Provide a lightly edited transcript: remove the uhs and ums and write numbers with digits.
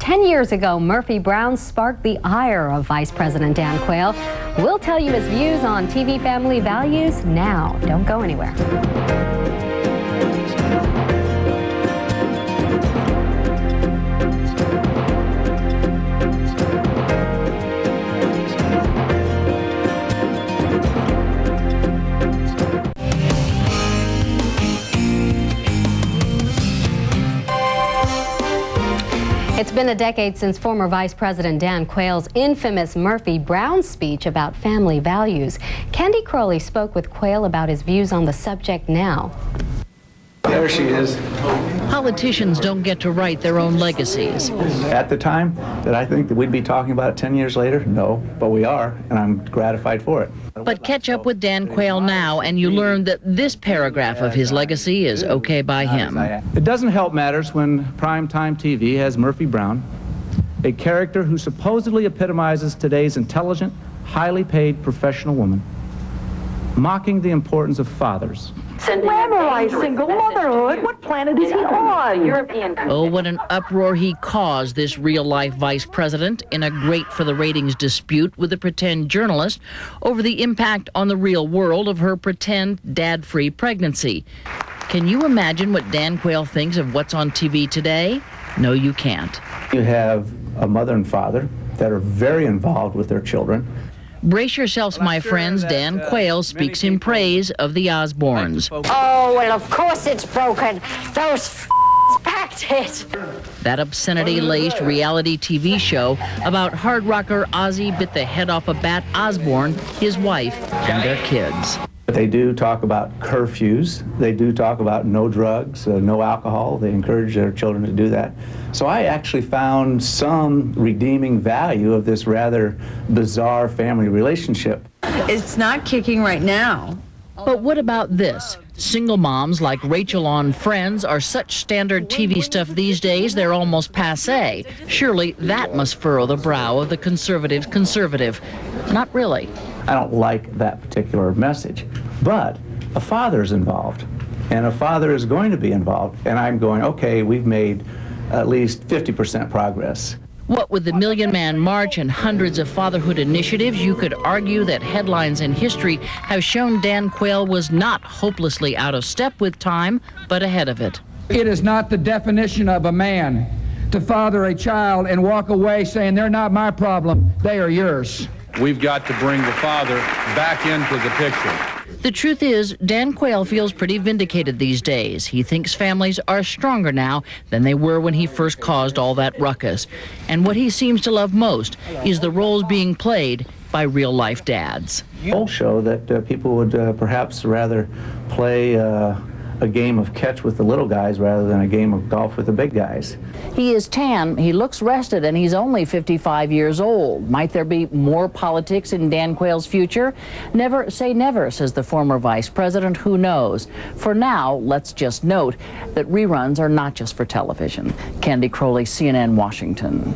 10 years ago, Murphy Brown sparked the ire of Vice President Dan Quayle. We'll tell you his views on TV family values now. Don't go anywhere. It's been a decade since former Vice President Dan Quayle's infamous Murphy Brown speech about family values. Crowley spoke with Quayle about his views on the subject now. There she is. Politicians don't get to write their own legacies. At the time, did I think that we'd be talking about it 10 years later? No, but we are, and I'm gratified for it. But catch up with Dan Quayle now, and you learn that this paragraph of his legacy is okay by him. It doesn't help matters when primetime TV has Murphy Brown, a character who supposedly epitomizes today's intelligent, highly paid professional woman, mocking the importance of fathers. Glamorize single motherhood? What planet is he on? Oh, what an uproar he caused, this real-life vice president, in a great-for-the-ratings dispute with a pretend journalist over the impact on the real world of her pretend dad-free pregnancy. Can you imagine what Dan Quayle thinks of what's on TV today? No, you can't. You have a mother and father that are very involved with their children. Brace yourselves, my friends. Dan Quayle speaks in praise of the Osbournes. Oh, well, of course it's broken. Those packed it. That obscenity-laced reality TV show about hard rocker Ozzy bit the head off a bat Osbourne, his wife, and their kids. They do talk about curfews. They do talk about no drugs, no alcohol. They encourage their children to do that. So I actually found some redeeming value of this rather bizarre family relationship. It's not kicking right now. But what about this? Single moms like Rachel on Friends are such standard TV stuff these days, they're almost passé. Surely that must furrow the brow of the conservative. Not really. I don't like that particular message, but a father's involved, and a father is going to be involved, and I'm going, okay, we've made at least 50% progress. What with the Million Man March and hundreds of fatherhood initiatives, you could argue that headlines in history have shown Dan Quayle was not hopelessly out of step with time, but ahead of it. It is not the definition of a man to father a child and walk away saying they're not my problem, they are yours. We've got to bring the father back into the picture. The truth is, Dan Quayle feels pretty vindicated these days. He thinks families are stronger now than they were when he first caused all that ruckus. And what he seems to love most is the roles being played by real-life dads. Polls show that people would perhaps rather play a game of catch with the little guys rather than a game of golf with the big guys. He is tan, he looks rested, and he's only 55 years old. Might there be more politics in Dan Quayle's future? Never say never, says the former vice president. Who knows? For now, let's just note that reruns are not just for television. Crowley, CNN, Washington.